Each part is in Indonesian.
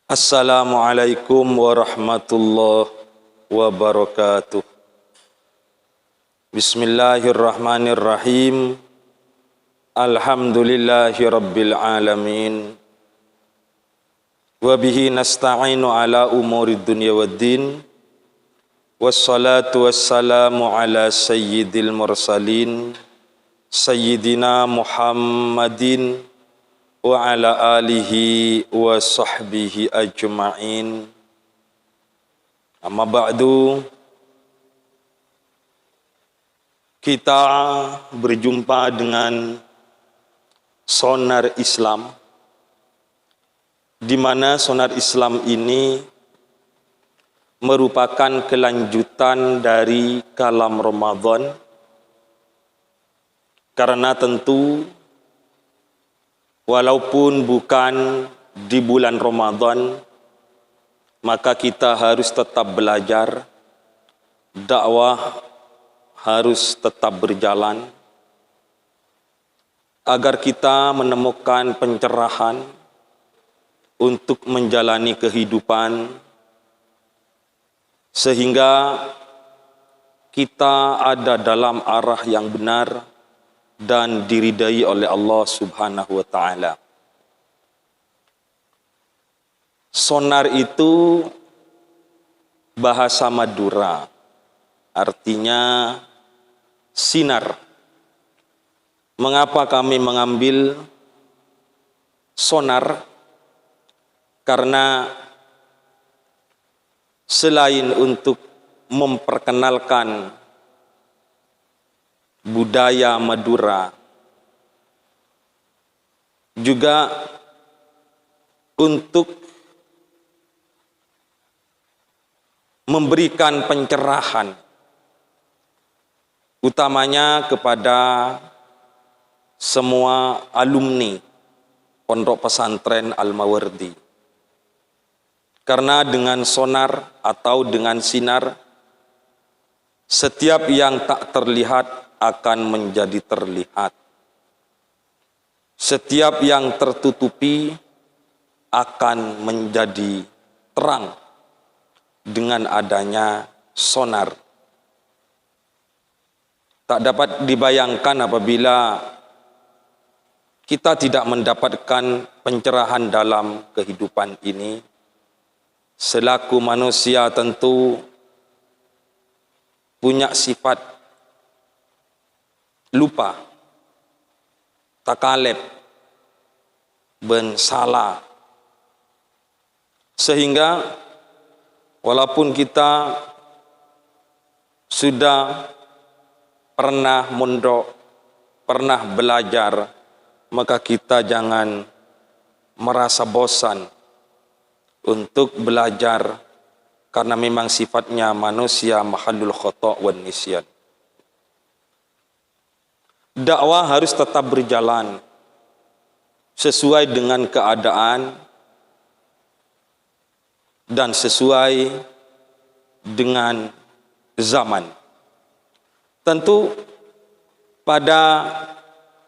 Assalamualaikum warahmatullahi wabarakatuh. Bismillahirrahmanirrahim. Alhamdulillahi rabbil alamin. Wabihi nasta'inu ala umurid dunya waddin. Wassalatu wassalamu ala sayyidil mursalin Sayyidina Muhammadin wa ala alihi wa sahbihi ajma'in. Amma ba'du, kita berjumpa dengan Sonar Islam, di mana Sonar Islam ini merupakan kelanjutan dari kalam Ramadan, karena tentu walaupun bukan di bulan Ramadan, maka kita harus tetap belajar, dakwah harus tetap berjalan, agar kita menemukan pencerahan untuk menjalani kehidupan, sehingga kita ada dalam arah yang benar dan diridai oleh Allah Subhanahu wa ta'ala. Sonar itu bahasa Madura, artinya sinar. Mengapa kami mengambil sonar? Karena selain untuk memperkenalkan budaya Madura, juga untuk memberikan pencerahan, utamanya kepada semua alumni Pondok Pesantren Al-Mawardi. Karena dengan sonar atau dengan sinar, setiap yang tak terlihat akan menjadi terlihat. Setiap yang tertutupi akan menjadi terang dengan adanya sonar. Tak dapat dibayangkan apabila kita tidak mendapatkan pencerahan dalam kehidupan ini. Selaku manusia tentu punya sifat lupa, takaleb, salah. Sehingga walaupun kita sudah pernah mondok, pernah belajar, maka kita jangan merasa bosan untuk belajar, karena memang sifatnya manusia mahallul khata' wan nisyan. Dakwah harus tetap berjalan sesuai dengan keadaan dan sesuai dengan zaman. Tentu pada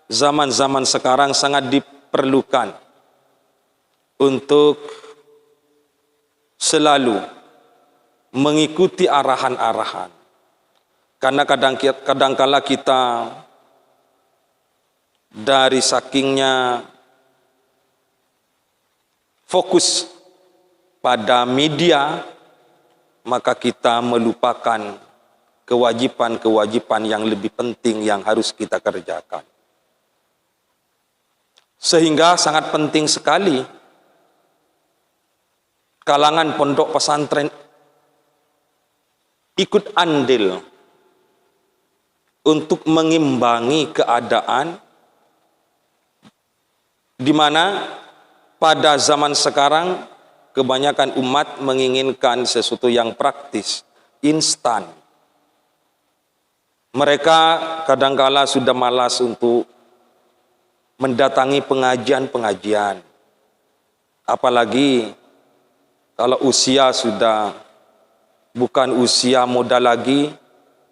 zaman-zaman sekarang sangat diperlukan untuk selalu mengikuti arahan-arahan. Karena kadangkala kita dari sakingnya fokus pada media, maka kita melupakan kewajiban-kewajiban yang lebih penting yang harus kita kerjakan. Sehingga sangat penting sekali kalangan pondok pesantren ikut andil untuk mengimbangi keadaan di mana pada zaman sekarang kebanyakan umat menginginkan sesuatu yang praktis, instan. Mereka kadangkala sudah malas untuk mendatangi pengajian-pengajian. Apalagi kalau usia sudah bukan usia muda lagi,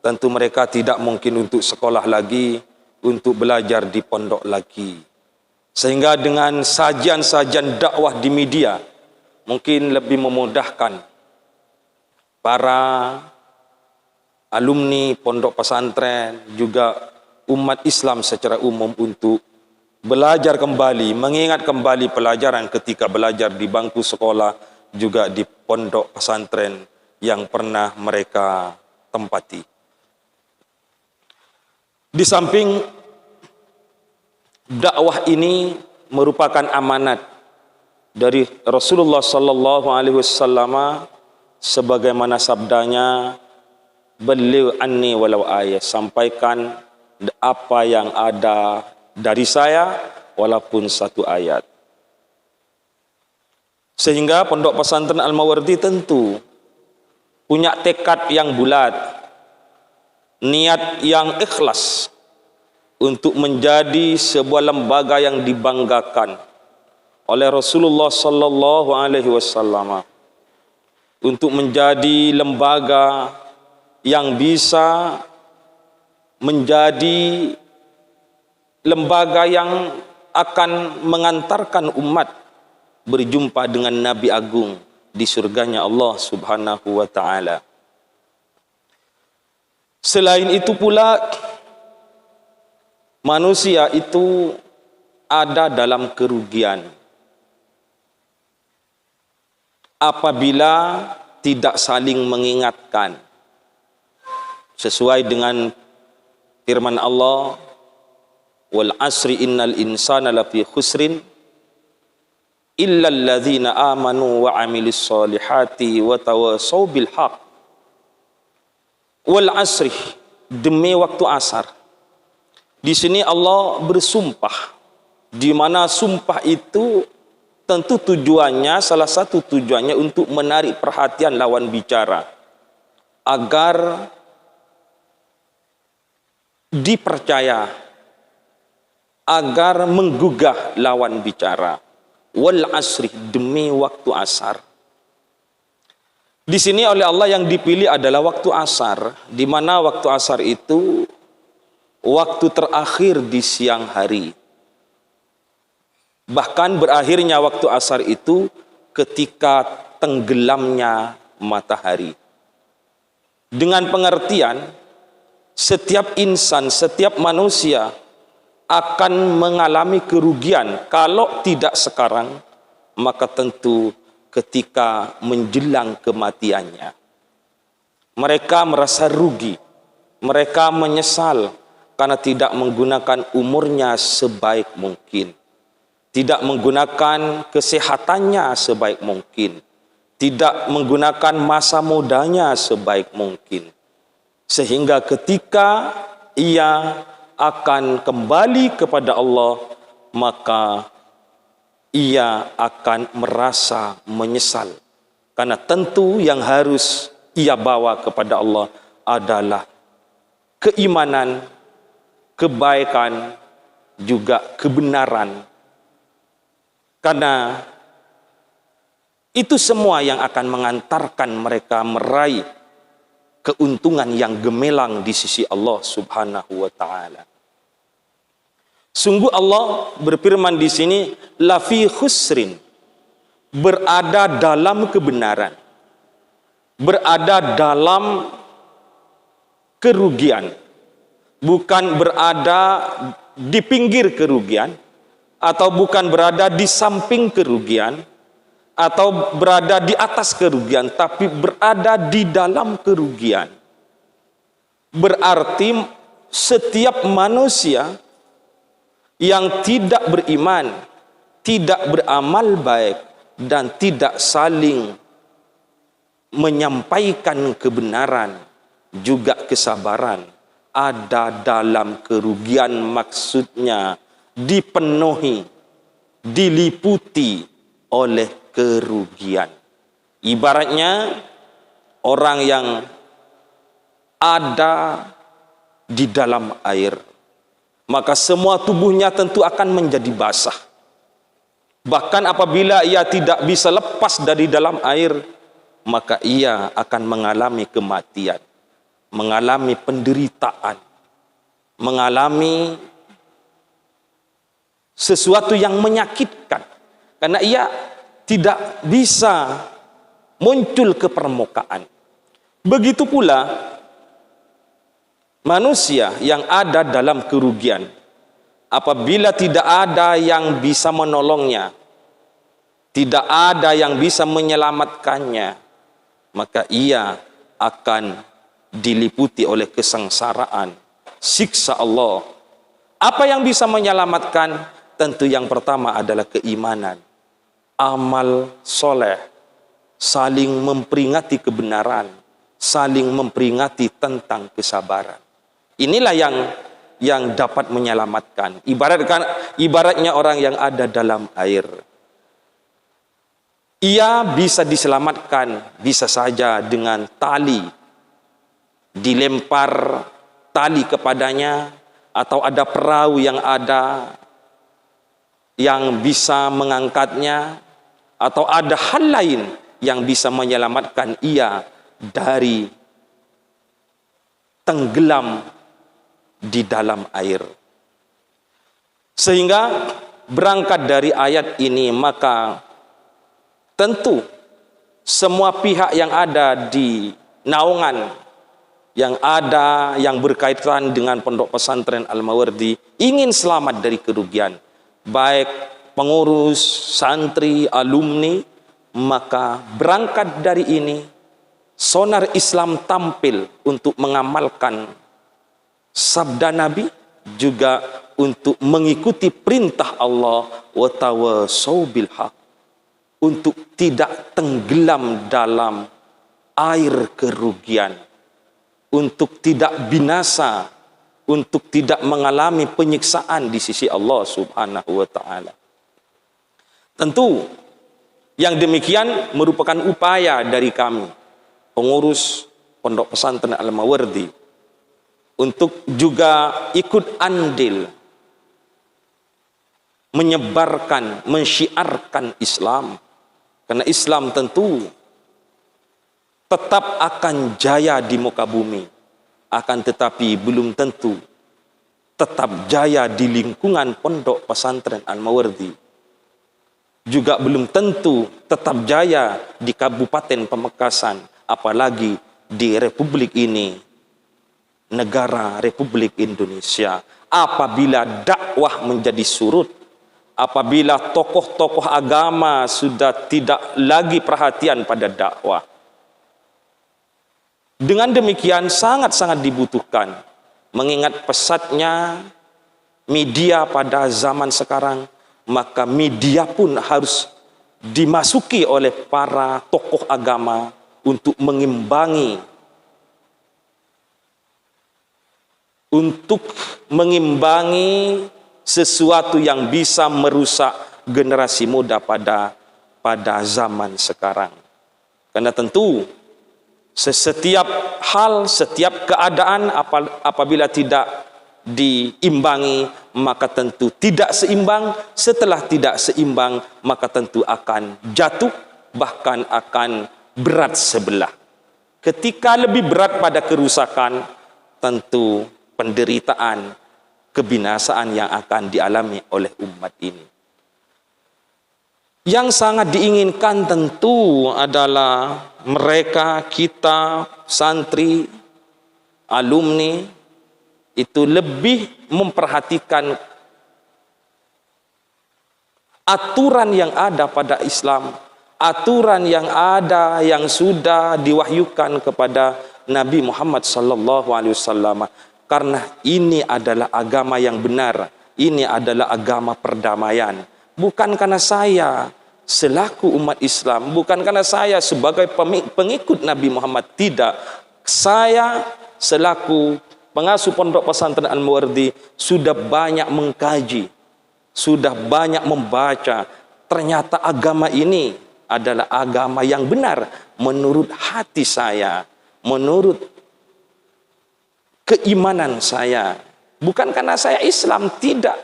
tentu mereka tidak mungkin untuk sekolah lagi, untuk belajar di pondok lagi. Sehingga dengan sajian-sajian dakwah di media, mungkin lebih memudahkan para alumni pondok pesantren, juga umat Islam secara umum untuk belajar kembali, mengingat kembali pelajaran ketika belajar di bangku sekolah, juga di pondok pesantren yang pernah mereka tempati. Di samping dakwah ini merupakan amanat dari Rasulullah sallallahu alaihi wasallam, sebagaimana sabdanya, "Balligh anni walau ayat," sampaikan apa yang ada dari saya walaupun satu ayat. Sehingga pondok pesantren Al-Mawardi tentu punya tekad yang bulat, niat yang ikhlas untuk menjadi sebuah lembaga yang dibanggakan oleh Rasulullah sallallahu alaihi wasallam, untuk menjadi lembaga yang bisa menjadi lembaga yang akan mengantarkan umat berjumpa dengan Nabi Agung di surganya Allah Subhanahu wa ta'ala. Selain itu pula, manusia itu ada dalam kerugian apabila tidak saling mengingatkan. Sesuai dengan firman Allah, "Wal asri innal insana lafi khusrin illa alladzina amanu wa amilis solihati wa tawasaw bil haq." Wal asri, demi waktu asar. Di sini Allah bersumpah, di mana sumpah itu tentu tujuannya, salah satu tujuannya untuk menarik perhatian lawan bicara agar dipercaya, agar menggugah lawan bicara. Wal asri, demi waktu asar. Di sini oleh Allah yang dipilih adalah waktu asar, di mana waktu asar itu waktu terakhir di siang hari. Bahkan berakhirnya waktu asar itu ketika tenggelamnya matahari. Dengan pengertian, setiap insan, setiap manusia akan mengalami kerugian kalau tidak sekarang, maka tentu ketika menjelang kematiannya. Mereka merasa rugi, mereka menyesal karena tidak menggunakan umurnya sebaik mungkin, tidak menggunakan kesehatannya sebaik mungkin, tidak menggunakan masa mudanya sebaik mungkin. Sehingga ketika ia akan kembali kepada Allah, maka ia akan merasa menyesal. Karena tentu yang harus ia bawa kepada Allah adalah keimanan, kebaikan, juga kebenaran. Karena itu semua yang akan mengantarkan mereka meraih keuntungan yang gemilang di sisi Allah Subhanahu wa ta'ala. Sungguh Allah berfirman di sini, lafi khusrin, berada dalam kebenaran, berada dalam kerugian, bukan berada di pinggir kerugian, atau bukan berada di samping kerugian, atau berada di atas kerugian, tapi berada di dalam kerugian. Berarti setiap manusia yang tidak beriman, tidak beramal baik, dan tidak saling menyampaikan kebenaran, juga kesabaran, ada dalam kerugian. Maksudnya dipenuhi, diliputi oleh kerugian. Ibaratnya orang yang ada di dalam air, maka semua tubuhnya tentu akan menjadi basah. Bahkan apabila ia tidak bisa lepas dari dalam air, maka ia akan mengalami kematian, mengalami penderitaan, mengalami sesuatu yang menyakitkan. Karena ia tidak bisa muncul ke permukaan. Begitu pula manusia yang ada dalam kerugian, apabila tidak ada yang bisa menolongnya, tidak ada yang bisa menyelamatkannya, maka ia akan diliputi oleh kesengsaraan, siksa Allah. Apa yang bisa menyelamatkan? Tentu yang pertama adalah keimanan, amal soleh, saling memperingati kebenaran, saling memperingati tentang kesabaran. Inilah yang dapat menyelamatkan. Ibaratnya orang yang ada dalam air. Ia bisa diselamatkan, bisa saja dengan tali. Dilempar tali kepadanya, atau ada perahu yang ada yang bisa mengangkatnya, atau ada hal lain yang bisa menyelamatkan ia dari tenggelam di dalam air. Sehingga berangkat dari ayat ini, maka tentu semua pihak yang ada di naungan, yang berkaitan dengan Pondok Pesantren Al-Mawardi ingin selamat dari kerugian, baik pengurus, santri, alumni. Maka berangkat dari ini, Sonar Islam tampil untuk mengamalkan sabda Nabi, juga untuk mengikuti perintah Allah, wa tawasau bil haq, untuk tidak tenggelam dalam air kerugian, untuk tidak binasa, untuk tidak mengalami penyiksaan di sisi Allah Subhanahu wa taala. Tentu yang demikian merupakan upaya dari kami, pengurus Pondok Pesantren Al-Mawardi, untuk juga ikut andil menyebarkan, mensyiarkan Islam. Karena Islam tentu tetap akan jaya di muka bumi, akan tetapi belum tentu tetap jaya di lingkungan Pondok Pesantren Al-Mawardi. Juga belum tentu tetap jaya di Kabupaten Pamekasan, apalagi di Republik ini, negara Republik Indonesia. Apabila dakwah menjadi surut, apabila tokoh-tokoh agama sudah tidak lagi perhatian pada dakwah, dengan demikian sangat-sangat dibutuhkan, mengingat pesatnya media pada zaman sekarang, maka media pun harus dimasuki oleh para tokoh agama untuk mengimbangi sesuatu yang bisa merusak generasi muda pada zaman sekarang. Karena tentu setiap hal, setiap keadaan apabila tidak diimbangi, maka tentu tidak seimbang. Setelah tidak seimbang, maka tentu akan jatuh, bahkan akan berat sebelah. Ketika lebih berat pada kerusakan, tentu penderitaan, kebinasaan yang akan dialami oleh umat ini. Yang sangat diinginkan tentu adalah mereka, kita, santri, alumni, itu lebih memperhatikan aturan yang ada pada Islam, aturan yang ada yang sudah diwahyukan kepada Nabi Muhammad SAW. Karena ini adalah agama yang benar, ini adalah agama perdamaian. Bukan karena saya selaku umat Islam, bukan karena saya sebagai pengikut Nabi Muhammad, tidak. Saya selaku pengasuh Pondok Pesantren Al-Mawardi sudah banyak mengkaji, sudah banyak membaca. Ternyata agama ini adalah agama yang benar menurut hati saya, menurut keimanan saya. Bukan karena saya Islam, tidak.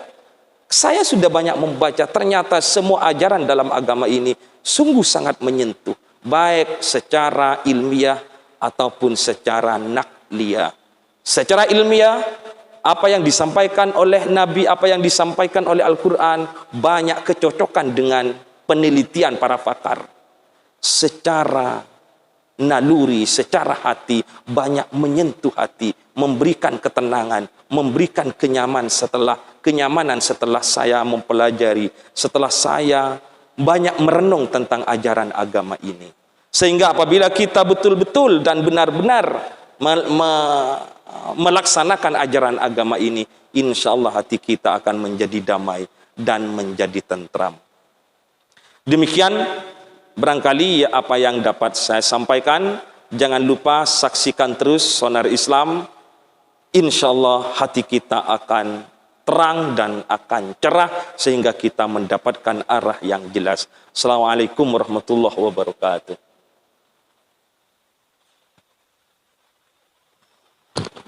Saya sudah banyak membaca, ternyata semua ajaran dalam agama ini sungguh sangat menyentuh, baik secara ilmiah ataupun secara nakliyah. Secara ilmiah, apa yang disampaikan oleh Nabi, apa yang disampaikan oleh Al-Quran, banyak kecocokan dengan penelitian para pakar, secara naluri, secara hati, banyak menyentuh hati, memberikan ketenangan, memberikan kenyamanan setelah saya mempelajari, setelah saya banyak merenung tentang ajaran agama ini. Sehingga apabila kita betul-betul dan benar-benar melaksanakan ajaran agama ini, insya Allah hati kita akan menjadi damai dan menjadi tentram. Demikian barangkali apa yang dapat saya sampaikan. Jangan lupa saksikan terus Sonar Islam. Insya Allah hati kita akan terang dan akan cerah sehingga kita mendapatkan arah yang jelas. Assalamualaikum warahmatullahi wabarakatuh.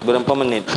Berapa menit?